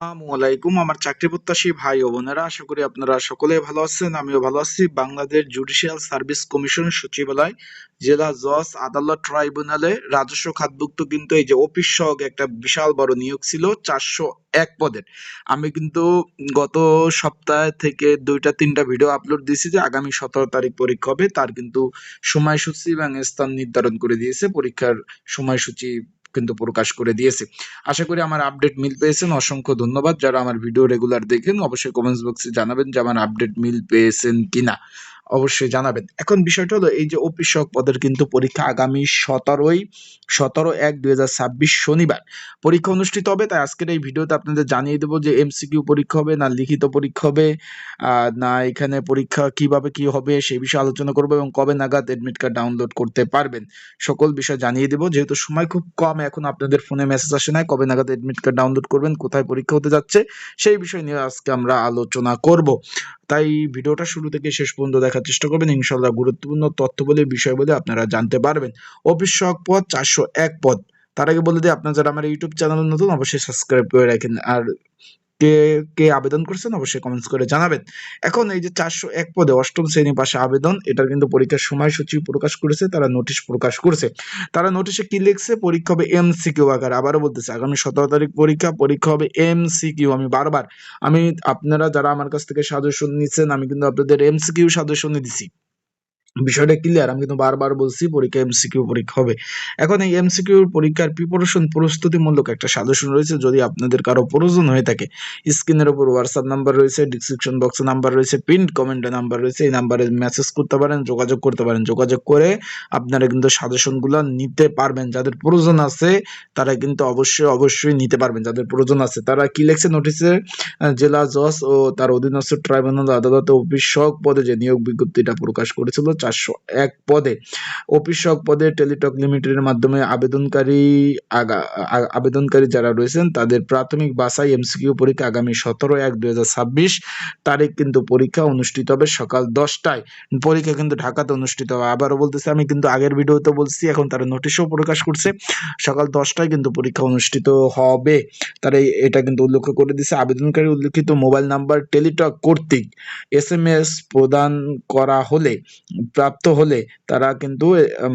আসসালামু আলাইকুম আমার চাকরি প্রত্যাশী ভাই ও বোনেরা, আশা করি আপনারা সকলেই ভালো আছেন। আমিও ভালো আছি। বাংলাদেশ জুডিশিয়াল সার্ভিস কমিশন সচিবালয় জেলা জজ আদালত ট্রাইব্যুনালে রাজস্ব খাতভুক্ত কিন্তু এই যে অফিস সহক একটা বিশাল বড় নিয়োগ ছিল 401 পদের। আমি কিন্তু গত সপ্তাহ থেকে 2-3টা ভিডিও আপলোড দিয়েছি যে আগামী 17 তারিখ পরীক্ষা হবে, তার কিন্তু সময়সূচি এবং স্থান নির্ধারণ করে দিয়েছে। পরীক্ষার সময়সূচি কিন্তু প্রকাশ করে দিয়েছে। আশা করি আমার আপডেট মিল পেয়েছেন। অসংখ্য ধন্যবাদ। যারা আমার ভিডিও রেগুলার দেখেন অবশ্যই কমেন্টস বক্সে জানাবেন যে আমার আপডেট মিল পেয়েছেন কিনা, অবশ্যই জানাবেন। এখন বিষয়টা হলো এই যে অফিস সহক পদের কিন্তু পরীক্ষা আগামী 17/1/2026 শনিবার পরীক্ষা অনুষ্ঠিত হবে। তাই আজকের এই ভিডিওতে আপনাদের জানিয়ে দেবো যে এমসিকিউ পরীক্ষা হবে না লিখিত পরীক্ষা হবে, না এখানে পরীক্ষা কিভাবে কি হবে সেই বিষয়ে আলোচনা করবো এবং কবে নাগাদ এডমিট কার্ড ডাউনলোড করতে পারবেন সকল বিষয় জানিয়ে দেবো। যেহেতু সময় খুব কম, এখন আপনাদের ফোনে মেসেজ আসে নাই কবে নাগাদ এডমিট কার্ড ডাউনলোড করবেন, কোথায় পরীক্ষা হতে যাচ্ছে সেই বিষয় নিয়ে আজকে আমরা আলোচনা করব। তাই ভিডিওটা শুরু থেকে শেষ পর্যন্ত দেখার চেষ্টা করবেন। ইনশাল্লাহ গুরুত্বপূর্ণ তথ্য বলে বিষয় বলে আপনারা জানতে পারবেন। অফিস সহক পদ 401 পদ। তার আগে বলে দিই, আপনারা যারা আমার ইউটিউব চ্যানেল নতুন অবশ্যই সাবস্ক্রাইব করে রাখেন। আর কে কে আবেদন করছেন অবশ্যই কমেন্টস করে জানাবেন। এখন এই যে 401 পদে অষ্টম শ্রেণী পাশে আবেদন, এটার কিন্তু পরীক্ষার সময়সূচি প্রকাশ করেছে, তারা নোটিশ প্রকাশ করছে। তারা নোটিশে কি লিখছে, পরীক্ষা হবে এমসিকিউ আকারে। আবারও বলতেছে আগামী 17 তারিখ পরীক্ষা হবে এমসিকিউ। আমি আপনারা যারা আমার কাছ থেকে সাজেশন নিচ্ছেন, আমি কিন্তু আপনাদের এমসিকিউ সাজেশনই দিছি। বিষয়টা ক্লিয়ার। আমি কিন্তু বারবার বলছি পরীক্ষা এমসিকিউ পরীক্ষা হবে। এখন এই এমসিকিউ পরীক্ষার প্রিপারেশন প্রস্তুতিমূলক একটা সাজেশন রয়েছে। যদি আপনাদের কারো প্রয়োজন হয়ে থাকে, স্ক্রিনের উপর হোয়াটসঅ্যাপ নাম্বার রয়েছে, ডিসক্রিপশন বক্সে নাম্বার রয়েছে, পিন্ড কমেন্টে নাম্বার রয়েছে। এই নাম্বারে মেসেজ করতে পারেন, যোগাযোগ করতে পারেন। যোগাযোগ করে আপনারা কিন্তু সাজেশনগুলো নিতে পারবেন। যাদের প্রয়োজন আছে তারা কিন্তু অবশ্যই নিতে পারবেন। যাদের প্রয়োজন আছে তারা কি লিখছে নোটিশে, জেলা জজ ও তার অধীনস্থ ট্রাইব্যুনাল আদালতে অফিস সহক পদে যে নিয়োগ বিজ্ঞপ্তিটা প্রকাশ করেছিল 401 পদে, অফিস সহক পদে টেলিটক লিমিটেডের মাধ্যমে আবেদনকারী যারা রয়েছেন তাদের প্রাথমিক বাছাই এমসিকিউ পরীক্ষা আগামী 17/1/2026 তারিখ কিন্তু পরীক্ষা অনুষ্ঠিত হবে সকাল 10টায়। পরীক্ষা কিন্তু ঢাকাতে অনুষ্ঠিত হবে। আবারও বলতেছি, আমি কিন্তু আগের ভিডিওতে বলছি, এখন তারা নোটিশও প্রকাশ করছে, সকাল 10টায় কিন্তু পরীক্ষা অনুষ্ঠিত হবে। তারা এটা কিন্তু উল্লেখ করে দিছে। আবেদনকারী উল্লেখিত মোবাইল নাম্বার টেলিটক কর্তৃক এসএমএস প্রদান করা হলে প্রাপ্ত হলে তারা কিন্তু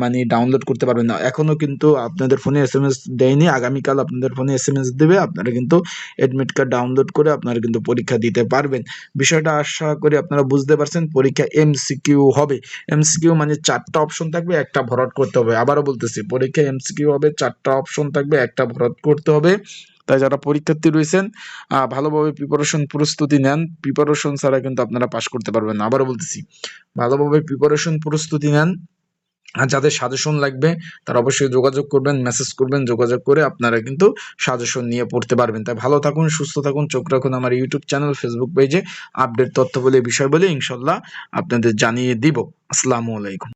মানে ডাউনলোড করতে পারবেন না। এখনো কিন্তু আপনাদের ফোনে এসএমএস দেয়নি, আগামীকাল আপনাদের ফোনে এসএমএস দেবে। আপনারা কিন্তু এডমিট কার্ড ডাউনলোড করে আপনারা কিন্তু পরীক্ষা দিতে পারবেন। বিষয়টা আশা করি আপনারা বুঝতে পারছেন। পরীক্ষা এমসিকিউ হবে। এমসিকিউ মানে 4টা অপশন থাকবে, একটা ভরাট করতে হবে। আবারও বলতেছি, পরীক্ষা এমসিকিউ হবে, 4টা অপশন থাকবে, একটা ভরাট করতে হবে। তাই যারা পরীক্ষার্থী রয়েছেন ভালোভাবে প্রস্তুতি নেন। প্রিপারেশন ছাড়া কিন্তু আপনারা পাশ করতে পারবেন না। আবারও বলতেছি, ভালোভাবে প্রস্তুতি নেন। আর যাদের সাজেশন লাগবে তারা অবশ্যই যোগাযোগ করবেন, মেসেজ করবেন। যোগাযোগ করে আপনারা কিন্তু সাজেশন নিয়ে পড়তে পারবেন। তাই ভালো থাকুন, সুস্থ থাকুন, চোখ রাখুন আমার ইউটিউব চ্যানেল, ফেসবুক পেজে। আপডেট তথ্য বলে বিষয় বলে ইনশাল্লাহ আপনাদের জানিয়ে দিব। আসসালামু আলাইকুম।